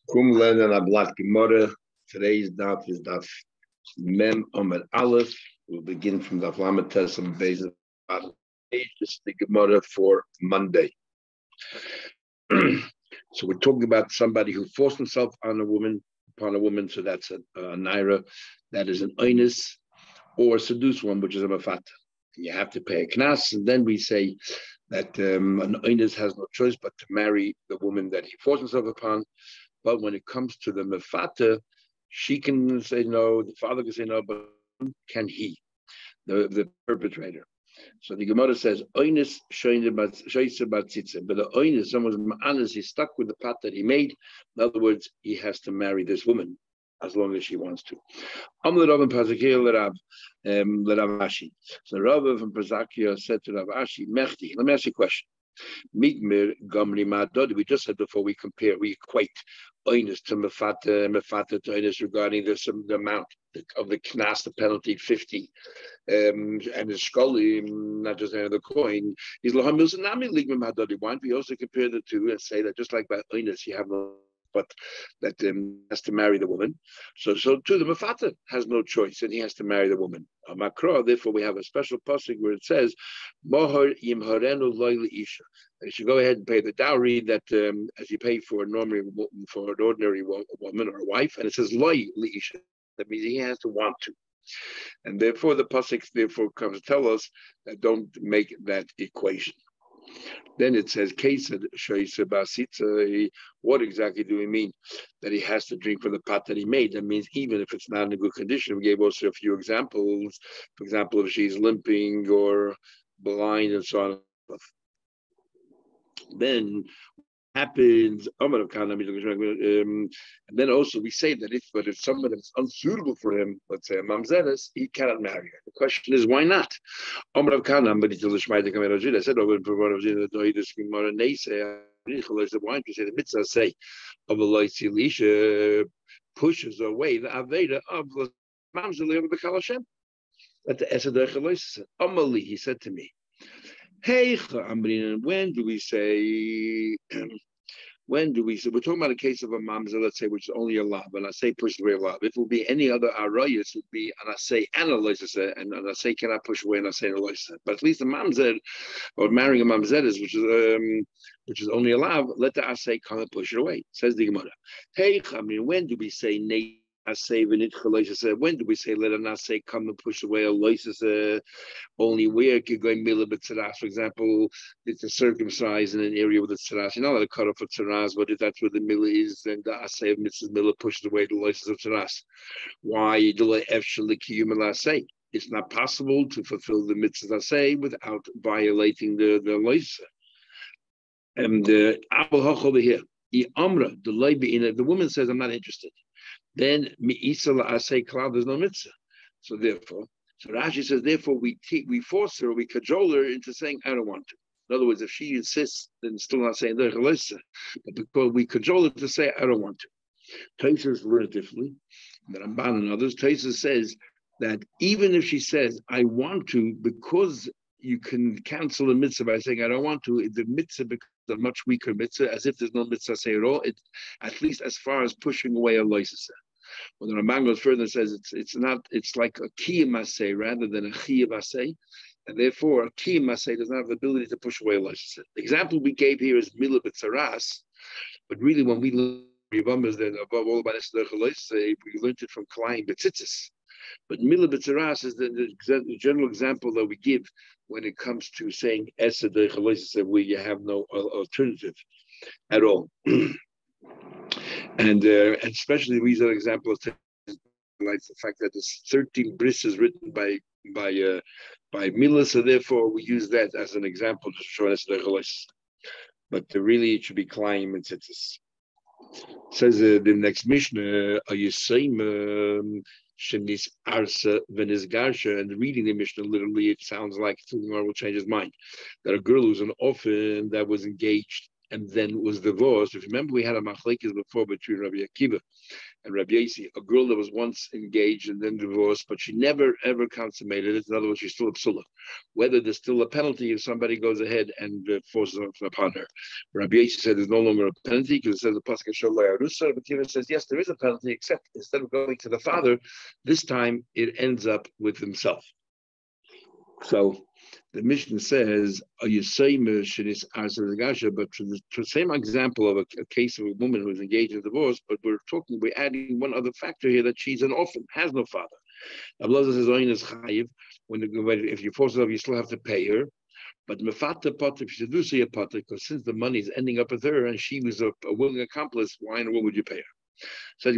Kumlen and Ablat Gemara. Today's daf is daf Mem Omer Aleph. We'll begin from daf Lamed Tes and Beis. This is the Gemara for Monday. So we're talking about somebody who forced himself on upon a woman. So that's a naira. That is an oinus, or a seduced one, which is a mafata. You have to pay a knas, and then we say that an oinus has no choice but to marry the woman that he forced himself upon. But when it comes to the mefata, she can say no, the father can say no, but can he, the perpetrator? So the Gemara says, oinus shoyse batzitza, but the oinus, someone's ma'anas, he's stuck with the pat that he made. In other words, he has to marry this woman as long as she wants to. Rav Ashi. So Rav from Pazakia said to Rav Ashi, Mechti, let me ask you a question. Migmir Gamri Madod. We just said before we equate oinus to mefata to oinus regarding the amount of the knas, the penalty 50, and the shkoli, not just the coin. Is lahamil nami ligmir madod. Why don't we also compare the two and say that just like by oinus you have no, but that has to marry the woman. So too the mefata has no choice, and he has to marry the woman. Makra, therefore, we have a special pasuk where it says, "Mohar yimharenu loy isha." You should go ahead and pay the dowry that as you pay for an ordinary woman or a wife, and it says loy isha. That means he has to want to, and therefore the pasuk comes to tell us that don't make that equation. Then it says, what exactly do we mean? That he has to drink from the pot that he made. That means even if it's not in a good condition. We gave also a few examples. For example, if she's limping or blind and so on and so forth. Then happens, and then also we say that if someone is unsuitable for him, let's say a mamzeres, he cannot marry her. The question is, why not? I said, why don't you say the mitzvah say of a loisilish pushes away the aveda of the mamzelim of the kalashem? But the esadach Amali, he said to me, hey, when do we say? We're talking about a case of a mamzer, let's say, which is only a lav, and I say push away a lav. If it would be any other arayas, it would be an asay and a loisa, and an asay cannot push away an asay and a loisa. But at least a mamzer, or marrying a mamzer, which is only a lav, let the asay come and push it away. Says the Gemara. Hey, when do we say nay? When do we say let an asay come and push away a loisa? Only where it could go mila b'tzaras. For example, it's a circumcised in an area with a tzaras. You're not allowed to cut off a tzaras, but if that's where the mila is, then the asay of mitzvah mila pushes away the loises of tzaras. Why? It's not possible to fulfill the mitzvah asay without violating the loises. And the over here, the woman says, I'm not interested. Then there's no mitzvah. So Rashi says, therefore we force her, we cajole her into saying, I don't want to. In other words, if she insists, then still not saying but because we cajole her to say, I don't want to. Tosfos learn it differently. The Ramban and others, Tosfos says that even if she says, I want to, because you can cancel a mitzvah by saying, I don't want to, the mitzvah becomes a much weaker mitzvah, as if there's no mitzvah say at all, at least as far as pushing away a loisasa. When the Ramban goes further and says it's like a kiyum asay rather than a chiyuv asay, and therefore a kiyum asay does not have the ability to push away a loisasa. The example we gave here is milah b'tzaras, but really when we learn Yivamas, then above all about esadach loisasa, we learned it from Kalayim b'tzitzis. But milah b'tzaras is the general example that we give when it comes to saying esadach loisasa, where you have no alternative at all. And especially we use that example of like the fact that there's 13 bris is written by Mila, so therefore we use that as an example to show us the relis. But really it should be Klaim and Tzitzis. Says the next Mishnah, are you saying Shenis Arsa Venis Garsha, and reading the Mishnah literally it sounds like Tulmar will change his mind. That a girl who's an orphan that was engaged and then was divorced. If you remember, we had a machlekes before between Rabbi Akiva and Rabbi Yossi, a girl that was once engaged and then divorced, but she never ever consummated it. In other words, she's still a psula. Whether there's still a penalty if somebody goes ahead and forces it upon her. Rabbi Yossi said there's no longer a penalty because it says the pasuk Sholai Arusa. Rabbi Akiva says yes, there is a penalty, except instead of going to the father, this time it ends up with himself. So the Mishnah says, but to the same example of a case of a woman who is engaged in divorce, but we're adding one other factor here, that she's an orphan, has no father. Ablaza says, if you force it up, you still have to pay her. But mefata potter, if you do see a potter, because since the money is ending up with her and she was a willing accomplice, why in the world would you pay her? And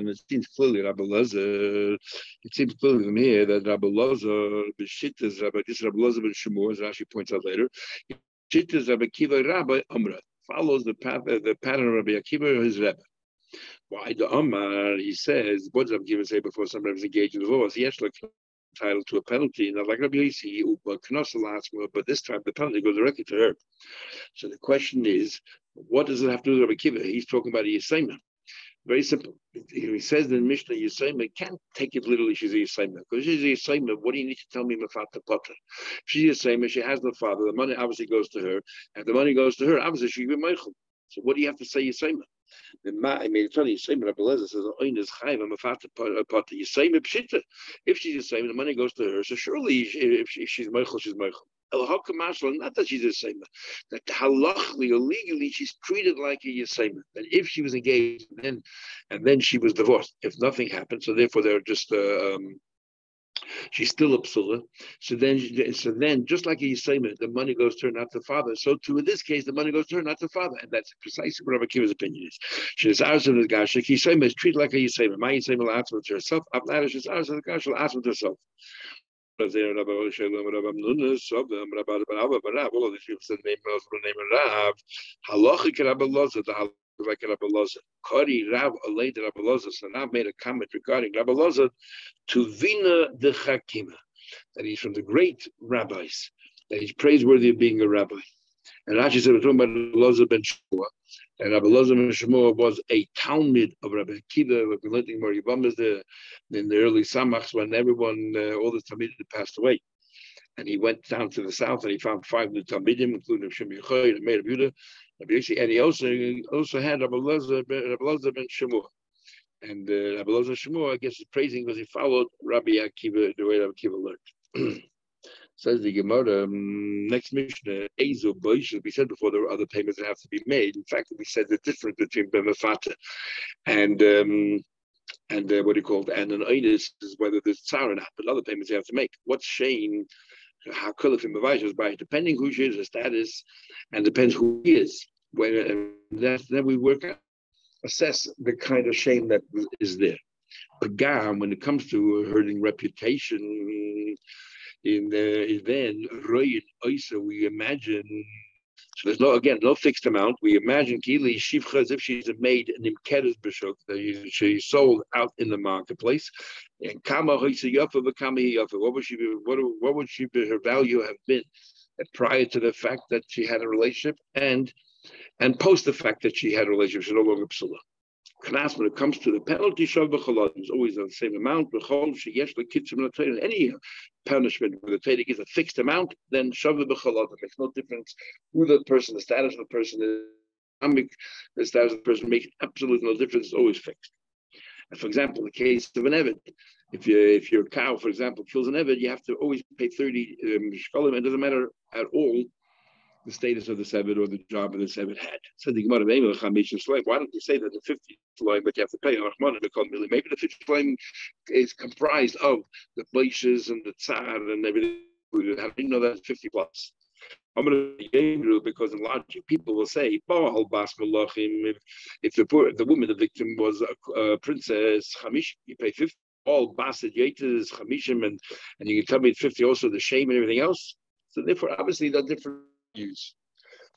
it seems clearly from here that Rabbi Loza b'shittas Rabbi Loza ben Shmuel, as Rashi points out later, shittas Rabbi Akiva Rabbi Amra follows the pattern of Rabbi Akiva or his Rebbe. Why the Amar? He says, what does Rabbi Akiva say before somebody was engaged in divorce? Yes, like entitled to a penalty, not like Rabbi Yossi, but this time the penalty goes directly to her. So the question is, what does it have to do with Rabbi Akiva? He's talking about a Yisayma. Very simple. He says in Mishnah, Yisayma can't take it literally. She's a Yisayma. Because she's a Yisayma, what do you need to tell me, Mefata Potter? If she's a Yisayma, she has no father. The money obviously goes to her. And the money goes to her, obviously she'll be Meichel. So what do you have to say, Yisayma? I mean, it's funny, Yisayma, Rabbi Lezer says, Potter, Yisayma Pshita. If she's Yisayma, the money goes to her. So surely, if she's Meichel, she's Meichel. Not that she's a Yisayma, that halachically or legally she's treated like a Yisayma. And if she was engaged and then she was divorced, if nothing happened, so therefore they're just she's still a psula. So then just like a Yisayma, the money goes to her, not to the father. So too in this case, the money goes to her, not to the father, and that's precisely what Rabbi Akiva's opinion is. She's ours of the Gasha. Yisayma is treated like a Yisayma. My Yisayma will answer to herself. After she's ours of the Gasha will answer to herself. All of these people said the name Rav. Halachic Rabbi Loza, the halachic like Rabbi Loza. Kari Rav Alei Rabbi Loza. So now made a comment regarding Rabbi Loza to Vina the Chakima, that he's from the great rabbis, that he's praiseworthy of being a rabbi. And Rashi said we're talking about Rabbi Loza ben Shmuel. And Rabbi Loza ben Shmuel was a Talmud of Rabbi Akiva. We've been learning more Yivamas in the early Samachs when everyone, all the Talmidim passed away. And he went down to the south and he found 5 new Talmidim, including Shimon Yochai and Meir of Yudah, Rabbi Yossi, and he also had Rabbi Loza ben Shmuel. And Rabbi Loza ben Shmuel, I guess, is praising because he followed Rabbi Akiva the way Rabbi Akiva learned. Says the Gemara, next Mishnah, Ezo Boish, we said before there are other payments that have to be made. In fact, we said the difference between Bemafata and what do you call it? And an Einus is whether there's tsar or not, but other payments you have to make. What's Shane? How Kulafim is by depending who she is, her status, and depends who he is. Then we work out, assess the kind of shame that is there. Pagam, when it comes to hurting reputation, in then Roy Oisa, we imagine. So there's no fixed amount. We imagine Kili Shivcha as if she's a maid in Imkeres Bishok, that she's sold out in the marketplace. And Kama Hoisa Yafa Kama Yafa. What would she be her value have been prior to the fact that she had a relationship and post the fact that she had a relationship? She's no longer psula. Knas, when it comes to the penalty, shav b'chalad is always the same amount. B'chol sheyesh lekitzim l'tayr. Any punishment where the Torah gives a fixed amount, then shav b'chalad. It makes no difference who the person, the status of the person is. The status of the person makes absolutely no difference. It's always fixed. And for example, the case of an eved, if your cow, for example, kills an eved, you have to always pay 30 shkalim. It doesn't matter at all the status of the Sevid or the job of the Sevid had. So the Gemara, why don't you say that the 50 line, but you have to pay? Maybe the 50 line is comprised of the Baishas and the Tsar and everything. How do you know that's 50 plus? I'm going to because in logic, people will say, if the woman, the victim, was a princess, Chamish, you pay 50. All Basid Yetas, Chamishim, and you can tell me 50 also the shame and everything else. So therefore, obviously, they're different views.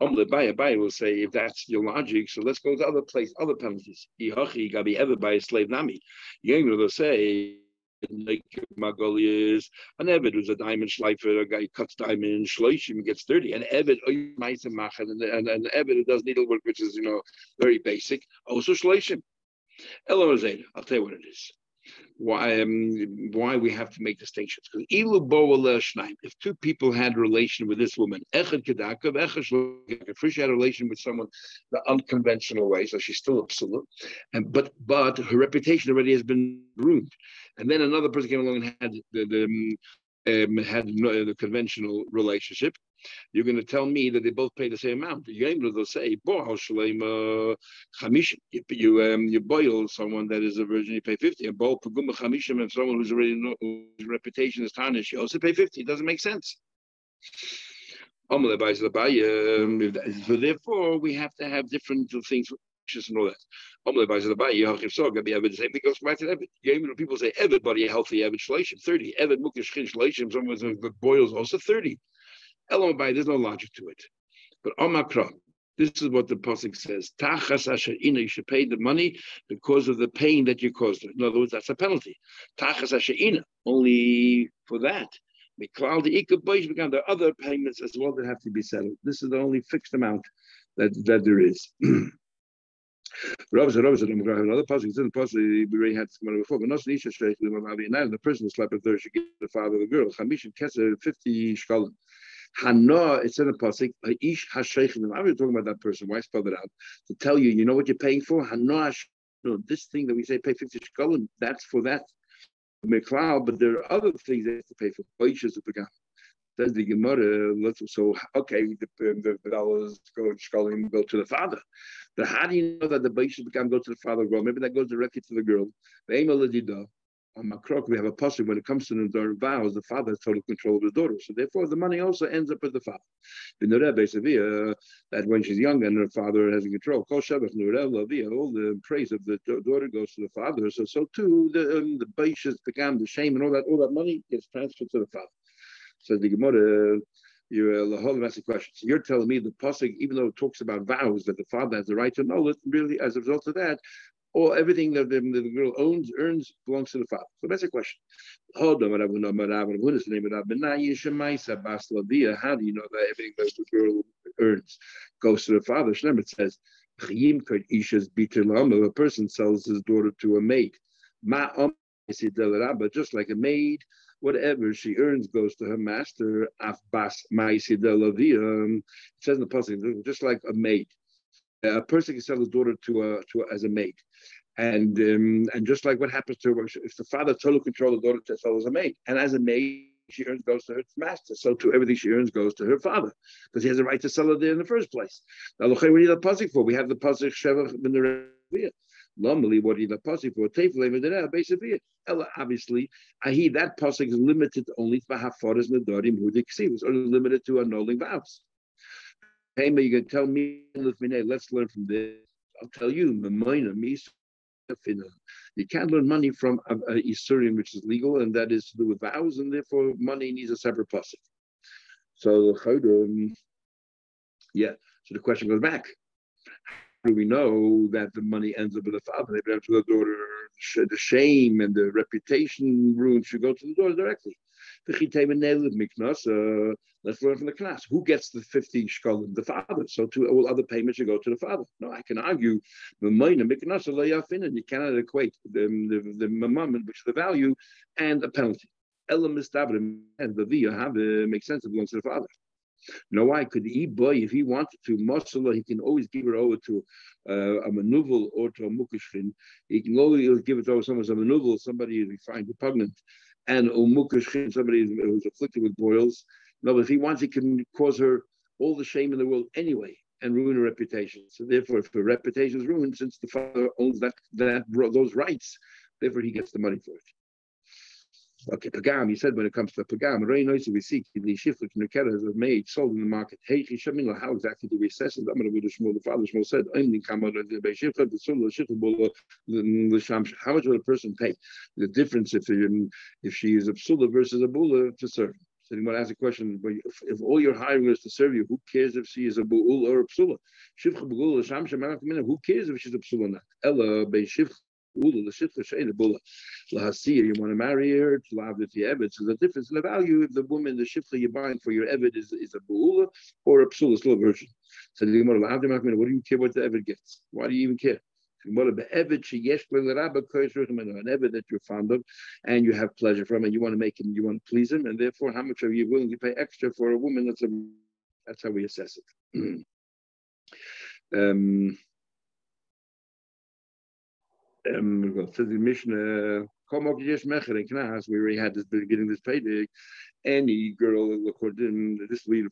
Abai will say, if that's your logic, so let's go to other penalties. Gabi ever by a slave nami. You're going to say like Magoli is an Eved who's a diamond schleifer, a guy cuts diamond, Shloishim gets 30. An Eved, and an Eved who does needlework, which is, very basic, also Shloishim. Elo Zayda, I'll tell you what it is. Why we have to make distinctions. Because if two people had a relation with this woman, first she had a relation with someone the unconventional way, so she's still absolute, but her reputation already has been ruined. And then another person came along and had the conventional relationship. You're going to tell me that they both pay the same amount. You're able to say, you boil someone that is a virgin, you pay 50. And and someone who's already whose reputation is tarnished, you also pay 50. It doesn't make sense. So therefore, we have to have different things and all that. The same thing goes back to Evid. People say everybody healthy Evid Shleishim 30. Evid Mukish Shleishim, someone who boils also 30. There's no logic to it. But Omakra, this is what the pasuk says. Tachas asher ina, you should pay the money because of the pain that you caused. In other words, that's a penalty. Tachas asher ina, only for that. There are other payments as well that have to be settled. This is the only fixed amount that there is. Another pasuk is in the pasuk we already had this before. But not the person who slept with her should give the father of the girl 50 shkalim. Hana, it's in the pasuk. Ish hasheichin. I'm talking about that person. Why spell it out? To tell you, you know what you're paying for. Hana, this thing that we say pay 50 shekalim. That's for that meklal. But there are other things they have to pay for. Says the Gemara. So okay, the dollars go shekalim go to the father. But how do you know that the baishas become go to the father? Well, maybe that goes directly to the girl. On Makrok, we have a pasuk when it comes to the daughter vows, the father has total control of the daughter. So therefore, the money also ends up with the father. In the Rebbe Sevilla, that when she's young and her father has control, all the praise of the daughter goes to the father. So too, the baishas become the shame and all that money gets transferred to the father. So the Gemara. The whole messy question. So you're telling me the pasuk, even though it talks about vows that the father has the right to know it, really, as a result of that, or everything that the girl earns belongs to the father. So that's a question. How do you know that everything that the girl earns goes to the father? It says, a person sells his daughter to a maid. Just like a maid, whatever she earns goes to her master. It says in the pasuk, just like a maid. A person can sell his daughter to as a maid, and just like what happens to her, if the father totally controls the daughter to sell as a maid, and as a maid she earns goes to her master, so too everything she earns goes to her father because he has a right to sell her there in the first place. Now, what do you need the pasuk for? We have the pasuk Shevach ben Revia. Normally, what do you need the pasuk for? Basically, obviously, that pasuk is limited only to hafaras nedarim hu Kesuvos, or limited to annulling vows. Hey, you can tell me, let's learn from this. I'll tell you, you can't learn money from a Isurim, which is legal, and that is to do with vows, and therefore money needs a separate pasuk. So, so the question goes back. How do we know that the money ends up with the father? Maybe after the daughter, the shame and the reputation ruined should go to the daughter directly. Let's learn from the class. Who gets the 50 shkalim? The father. So to all other payments should go to the father. No, I can argue the you cannot equate the mamam, which is the value, and a penalty. And the via makes sense. It belongs to the father. No, why could the boy, if he wanted to, Masala, he can always give it over to a manuval or to a mukashrin. He can always give it over someone as a manuval, somebody we find repugnant, and mukashrin, somebody who's afflicted with boils. No, but if he wants, he can cause her all the shame in the world anyway and ruin her reputation. So therefore, if her reputation is ruined, since the father owns those rights, therefore he gets the money for it. Okay, Pagam, he said when it comes to Pagam, very nice we see the shiflik and the ketters are made, sold in the market. Hey, how exactly do we assess it? I'm going to do the father Shmuel said, how much will a person pay? The difference if she is a psula versus a bula to serve. So you want to ask a question, but if all you're hiring is to serve you, who cares if she is a bul or a psula? Who cares if she's a psula or not? Ella Ula l'shitcha she'ena bula lahasir. You want to marry her to lav if you eved. So the difference in the value if the woman the shitcha you're buying for your eved is a bula or a psula slow version. So the Gemara lav what do you care what the eved gets? Why do you even care? An eved that you're fond of and you have pleasure from, and you want to make him, you want to please him, and therefore, how much are you willing to pay extra for a woman? That's how we assess it. Well, says the Mishnah, we already had this beginning this payday. Any girl, this lead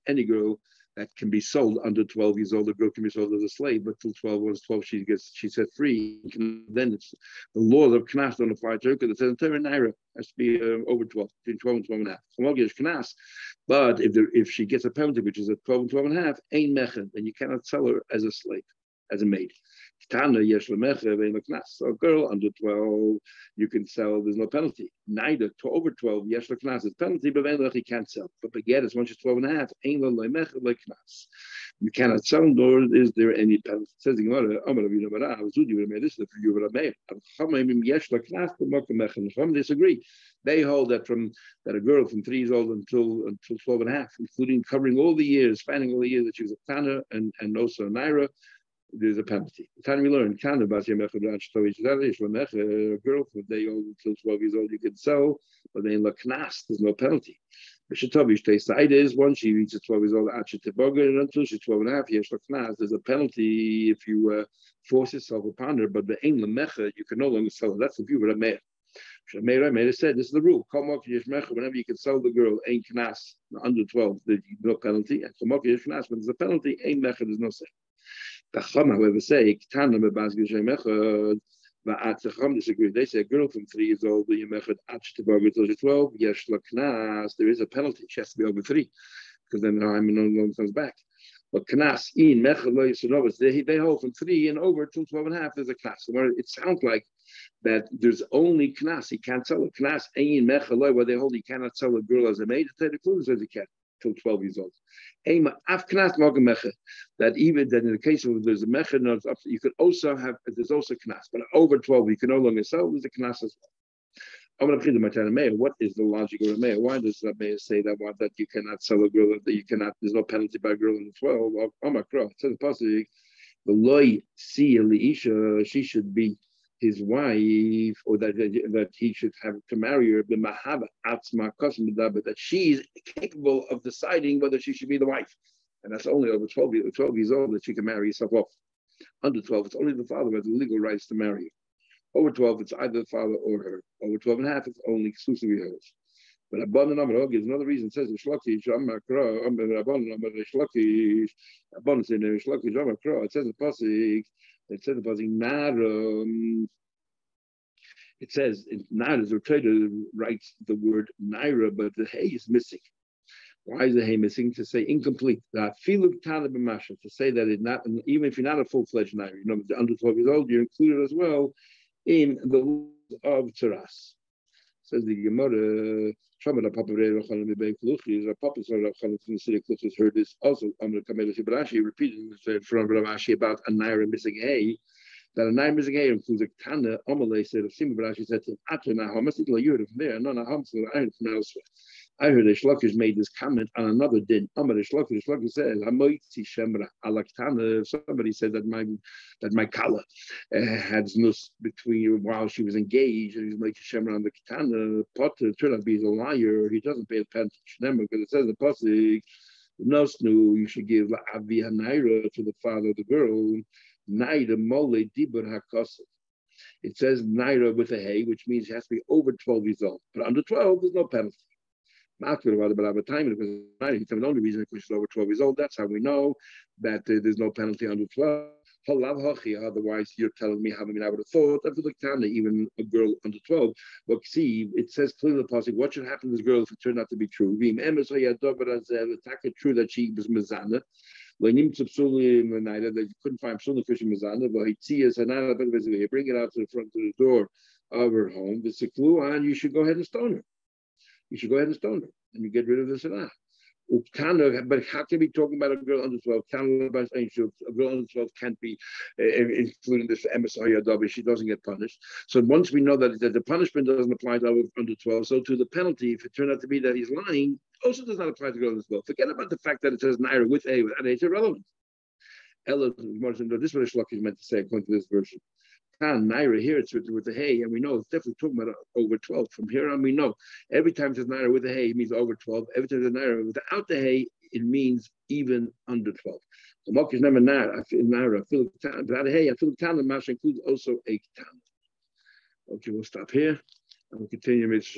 any girl that can be sold under 12 years old, the girl can be sold as a slave, but till 12 she's set free. Then it's the laws of Knas don't apply to her because it says in Naira has to be over 12, between 12 and 12 and a half. But if she gets a penalty, which is at 12 and 12 and a half, ain't mechan, then you cannot sell her as a slave, as a maid. So a girl under 12, you can sell, there's no penalty. Neither to over 12, yesh leknas is penalty, but he can't sell. But beget once she's 12 and a half, ain't you cannot sell, nor is there any penalty. It says the Gemara, this is for you, but I disagree. They hold that a girl from 3 years old until 12 and a half, including covering all the years, spanning all the years that she was a Tana and also Naira, there's a penalty. The time we learn, a girl from day old until 12 years old, you can sell, but then Knas, there's no penalty. The side is once she reaches 12 years old, and until she's 12 and a half, there's a penalty if you force yourself upon her, but the Ein Lamecha, you can no longer sell her. That's the view of the Meir. Meir said, this is the rule. Whenever you can sell the girl, Ein Knas, under 12, there's no penalty. And when there's a penalty, Ein Mecha, there's no sale. The Chum, however, say, disagree. They say a girl from 3 years old, until she's 12, there is a penalty. She has to be over 3, because then the Haim no longer comes back. But Knas, they hold from 3 and over till 12 and a half, there's a Knas. So it sounds like that there's only Knas. He can't sell a Knas, where they hold he cannot sell a girl as a maid. The Klur says he can till 12 years old. That even that in the case of there's a mecha, you could also have, there's also knas, but over 12 you can no longer sell, there's a knas as well. What is the logic of the mayor? Why does the mayor say that you cannot sell a girl, that you cannot, there's no penalty by a girl in the 12? It says possibly the loy see Elisha, she should be his wife, or that he should have to marry her, that she is capable of deciding whether she should be the wife. And that's only over 12 years old that she can marry herself off. Under 12, it's only the father who has the legal rights to marry her. Over 12, it's either the father or her. Over 12 and a half, it's only exclusively hers. But Abban gives another reason. It says, it says in the Pasuk, it says Nara, the trader writes the word Naira, but the hay is missing. Why is the hay missing? To say incomplete. To say that it not, even if you're not a full-fledged Naira, under 12 years old, you're included as well in the rules of Tzaras. Says the Gemara, Papa heard this also. He repeated from Rashi about a Naira missing hay. That a Naira missing hay includes a Tana. Amalei said of Simon Rashi said to Atana, you heard it from there, no, I heard it from elsewhere. I heard Shlokish made this comment on another din. Shlokish says, somebody said that my kala had znus between while she was engaged, and he's making shemra on the katana. Potter turned out to be a liar. He doesn't pay attention because it says the pasuk, "Nosnu, you should give avi hanaira to the father of the girl. Naira mole dibur hakosef." It says naira with a hay, which means it has to be over 12 years old. But under 12, there's no penalty. Not about the time because the only reason because she's over 12 years old. That's how we know that there's no penalty under 12. Otherwise, you're telling me how I would have thought that even a girl under 12. But see, it says clearly the passage, what should happen to this girl if it turned out to be true? True that she was mezana. They couldn't find psulim because she was mezana. But you bring it out to the front of the door of her home. And you should go ahead and stone her. You should go ahead and stone her, and you get rid of the sanah. But how can we be talking about a girl under 12? A girl under 12 can't be including this MSI. She doesn't get punished. So once we know that the punishment doesn't apply to under 12, so to the penalty, if it turned out to be that he's lying, also does not apply to girls under 12. Forget about the fact that it says Naira with A, without A, it's irrelevant. This is what Shlok is meant to say according to this version. Naira here, it's with the hay, and we know it's definitely talking about over 12. From here on, we know every time there's Naira with the hay, it means over 12. Every time there's Naira without the hay, it means even under 12. The Mok is never Naira, without a hay, I feel the Tan, the Mash includes also a Tan. Okay, we'll stop here and we'll continue.